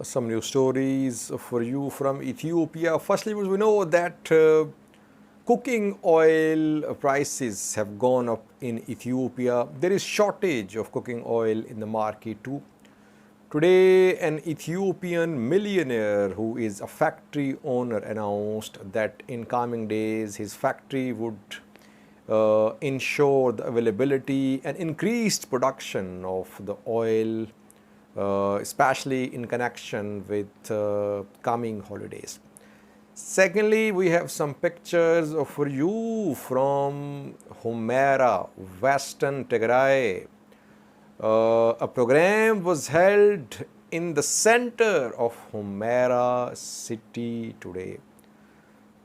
some news stories for you from Ethiopia. Firstly, we know that cooking oil prices have gone up in Ethiopia. There is shortage of cooking oil in the market too. Today, an Ethiopian millionaire who is a factory owner announced that in coming days his factory would ensure the availability and increased production of the oil, especially in connection with coming holidays. Secondly, we have some pictures for you from Humera, Western Tigray. A program was held in the center of Humera city today.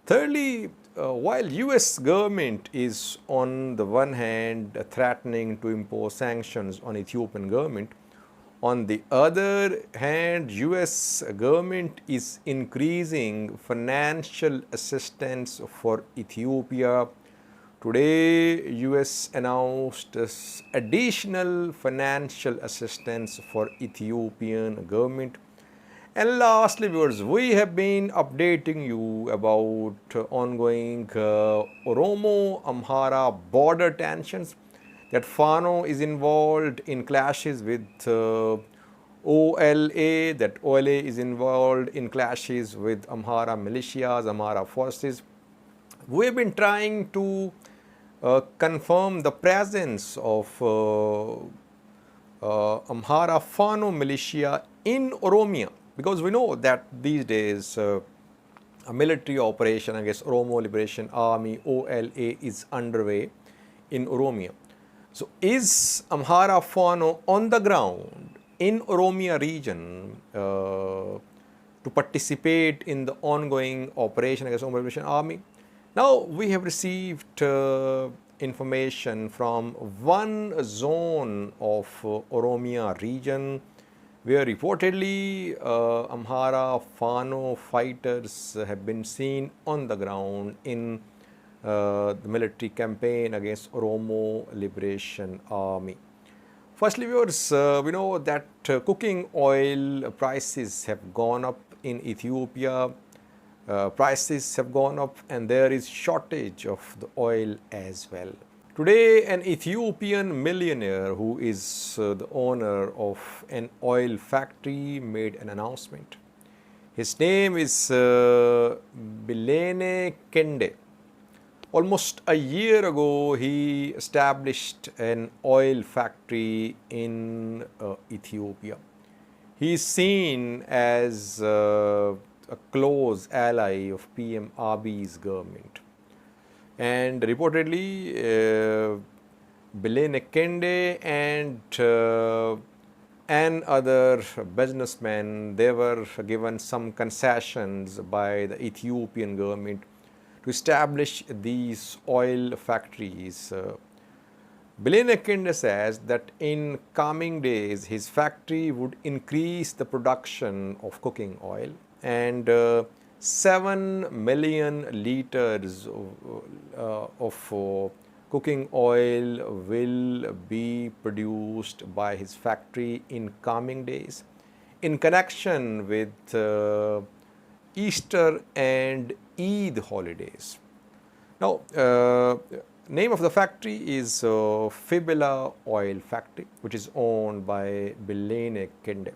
Thirdly, while US government is on the one hand threatening to impose sanctions on Ethiopian government, on the other hand, US government is increasing financial assistance for Ethiopia. Today, US announced additional financial assistance for Ethiopian government. And lastly, viewers, we have been updating you about ongoing Oromo-Amhara border tensions, that Fano is involved in clashes with OLA, that OLA is involved in clashes with Amhara militias, Amhara forces. We have been trying to confirm the presence of Amhara Fano militia in Oromia, because we know that these days a military operation against Oromo Liberation Army OLA is underway in Oromia. So is Amhara Fano on the ground in Oromia region to participate in the ongoing operation against Oromo Liberation Army? Now we have received information from one zone of Oromia region where reportedly Amhara Fano fighters have been seen on the ground in the military campaign against Oromo Liberation Army. Firstly, viewers, we know that cooking oil prices have gone up in Ethiopia. Prices have gone up and there is shortage of the oil as well. Today, an Ethiopian millionaire who is the owner of an oil factory made an announcement. His name is Belayneh Kinde. Almost a year ago, he established an oil factory in Ethiopia. He is seen as a close ally of PM Abiy's government. And reportedly, Belayneh Kinde and other businessmen, they were given some concessions by the Ethiopian government to establish these oil factories. Belayneh Kinde says that in coming days, his factory would increase the production of cooking oil, and 7 million liters of cooking oil will be produced by his factory in coming days in connection with Easter and Eid holidays. Now, name of the factory is Fibela Oil Factory, which is owned by Belayneh Kinde.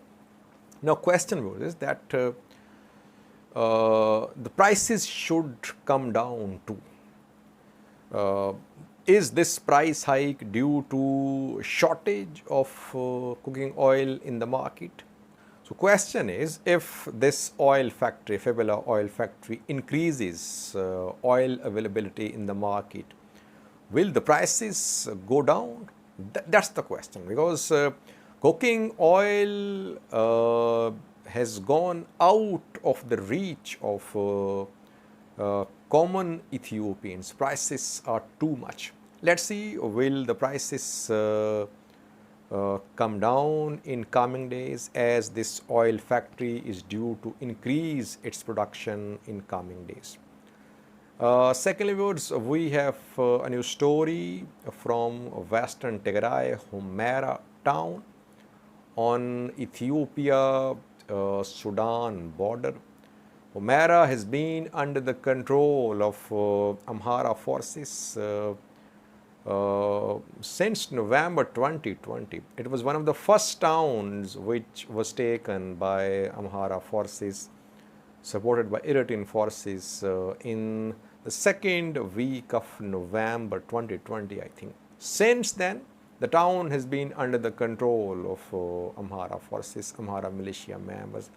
Now, question was is that the prices should come down too. Is this price hike due to shortage of cooking oil in the market? So question is, if this oil factory, Fibela Oil Factory, increases oil availability in the market, will the prices go down? That's the question, because cooking oil has gone out of the reach of common Ethiopians. Prices are too much. Let's see, will the prices come down in coming days as this oil factory is due to increase its production in coming days. Secondly, viewers, we have a new story from Western Tigray, Humera town. On Ethiopia, Sudan border. Humera has been under the control of Amhara forces since November 2020. It was one of the first towns which was taken by Amhara forces, supported by Eritrean forces in the second week of November 2020, I think. Since then, the town has been under the control of Amhara forces, Amhara militia members,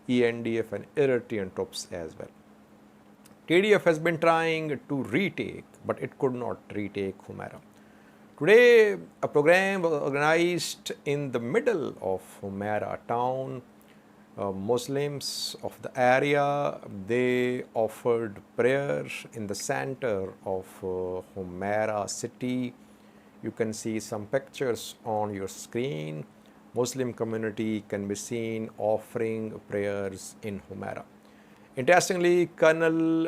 ENDF and Eritrean troops as well. TDF has been trying to retake, but it could not retake Humera. Today, a program was organized in the middle of Humera town. Muslims of the area, they offered prayer in the center of Humera city. You can see some pictures on your screen. Muslim community can be seen offering prayers in Humera. Interestingly, Colonel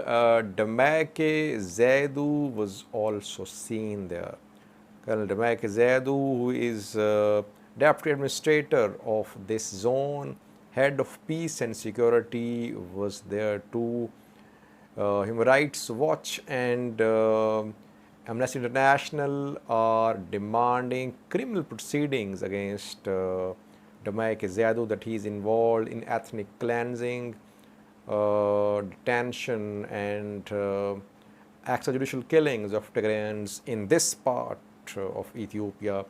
Belayneh Zaidu was also seen there. Colonel Belayneh Zaidu, who is Deputy Administrator of this zone, Head of Peace and Security, was there too. Human Rights Watch and Amnesty International are demanding criminal proceedings against Belayneh Zaidu, that he is involved in ethnic cleansing, detention and extrajudicial killings of Tigrayans in this part of Ethiopia,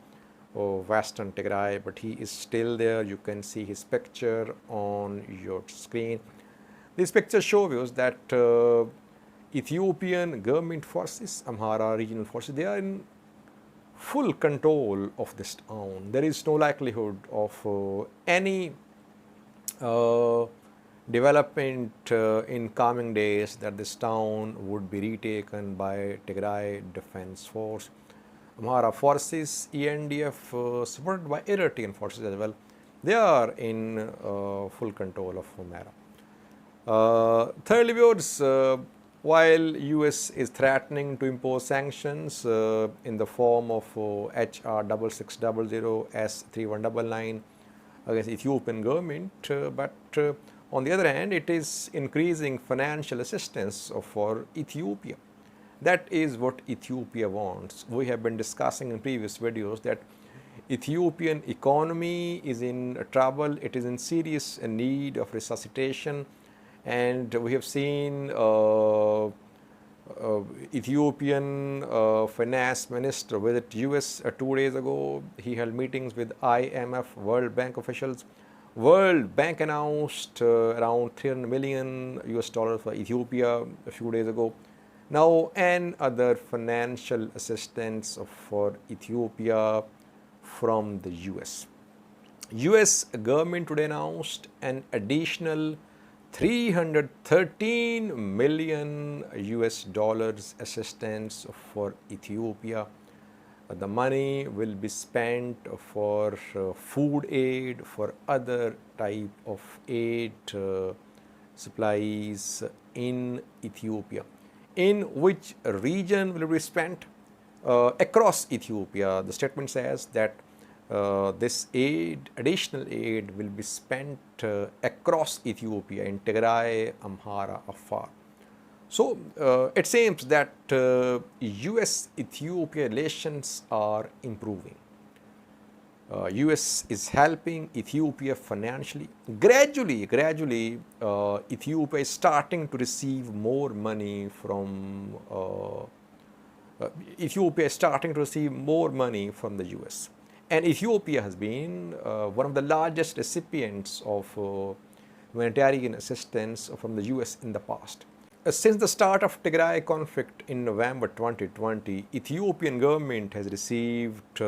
Western Tigray, but he is still there. You can see his picture on your screen. This picture shows you that Ethiopian government forces, Amhara regional forces, they are in full control of this town. There is no likelihood of any development in coming days that this town would be retaken by Tigray Defense Force. Amhara forces, ENDF, supported by Eritrean forces as well, they are in full control of Humera. Thirdly, viewers, while US is threatening to impose sanctions in the form of HR 6600 S3199 against Ethiopian government, but on the other hand, it is increasing financial assistance for Ethiopia. That is what Ethiopia wants. We have been discussing in previous videos that Ethiopian economy is in trouble. It is in serious need of resuscitation. And we have seen Ethiopian finance minister visit US 2 days ago. He held meetings with IMF, World Bank officials. World Bank announced around $300 million for Ethiopia a few days ago. Now, and other financial assistance for Ethiopia from the US. US government today announced an additional $313 million assistance for Ethiopia. The money will be spent for food aid, for other type of aid supplies in Ethiopia. In which region will it be spent? Across Ethiopia. The statement says that this aid, additional aid, will be spent across Ethiopia in Tigray, Amhara, Afar. So it seems that US-Ethiopia relations are improving. US is helping Ethiopia financially. Gradually, Ethiopia is starting to receive more money from the US. And Ethiopia has been one of the largest recipients of humanitarian assistance from the US in the past. Since the start of Tigray conflict in November 2020, Ethiopian government has received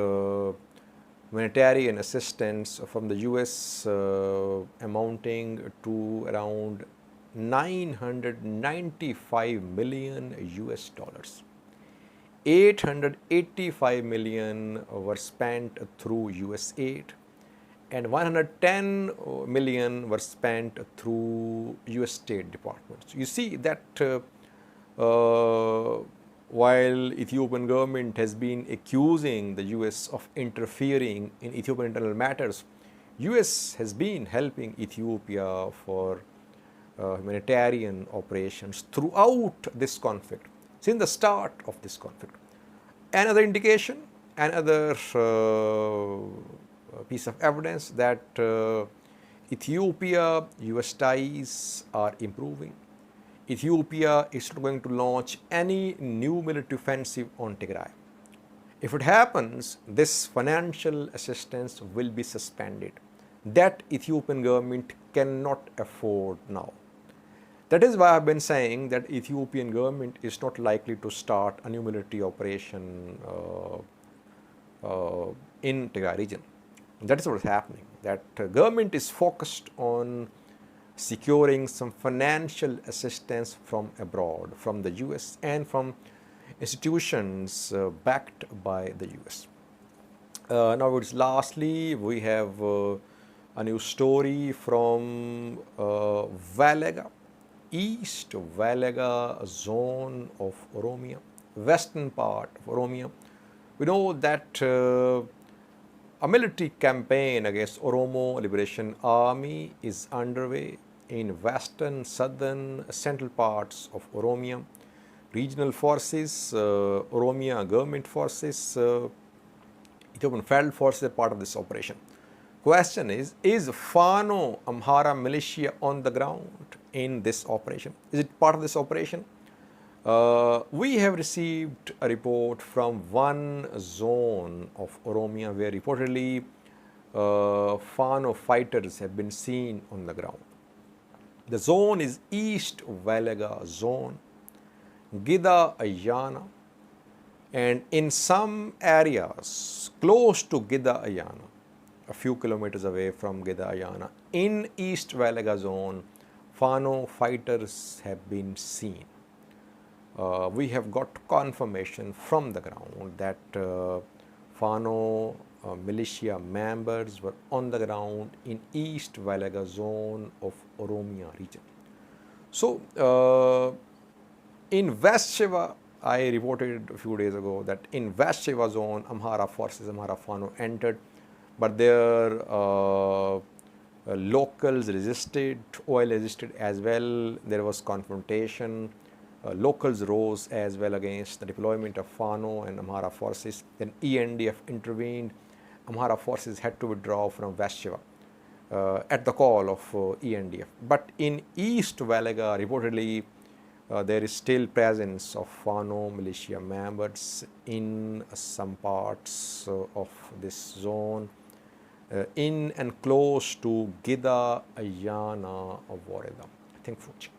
humanitarian assistance from the US amounting to around $995 million. $885 million were spent through US aid, and $110 million were spent through US State Department. So you see that while Ethiopian government has been accusing the US of interfering in Ethiopian internal matters, US has been helping Ethiopia for humanitarian operations throughout this conflict, since the start of this conflict. Another indication, another piece of evidence that Ethiopia-US ties are improving. Ethiopia is not going to launch any new military offensive on Tigray. If it happens, this financial assistance will be suspended. That Ethiopian government cannot afford now. That is why I have been saying that Ethiopian government is not likely to start a new military operation in Tigray region. That is what is happening. That government is focused on securing some financial assistance from abroad, from the US and from institutions backed by the US. Now, it's lastly, we have a new story from Wellega, East Wellega zone of Oromia, western part of Oromia. We know that a military campaign against Oromo Liberation Army is underway in western, southern, central parts of Oromia. Regional forces, Oromia government forces, Ethiopian federal forces are part of this operation. Question is Fano Amhara militia on the ground in this operation? Is it part of this operation? We have received a report from one zone of Oromia where reportedly Fano fighters have been seen on the ground. The zone is East Wellega zone, Gida Ayana, and in some areas close to Gida Ayana, a few kilometers away from Gida Ayana, in East Wellega zone, Fano fighters have been seen. We have got confirmation from the ground that Fano militia members were on the ground in East Wellega zone of Oromia region. So, in West Shiva, I reported a few days ago that in West Shiva zone, Amhara forces, Amhara Fano entered, but their locals resisted, OL resisted as well. There was confrontation. Locals rose as well against the deployment of Fano and Amhara forces. Then ENDF intervened. Amhara forces had to withdraw from West Shiva at the call of ENDF. But in East Wellega, reportedly, there is still presence of Fano militia members in some parts of this zone, in and close to Gida Ayana of Wareda. Thank you for watching.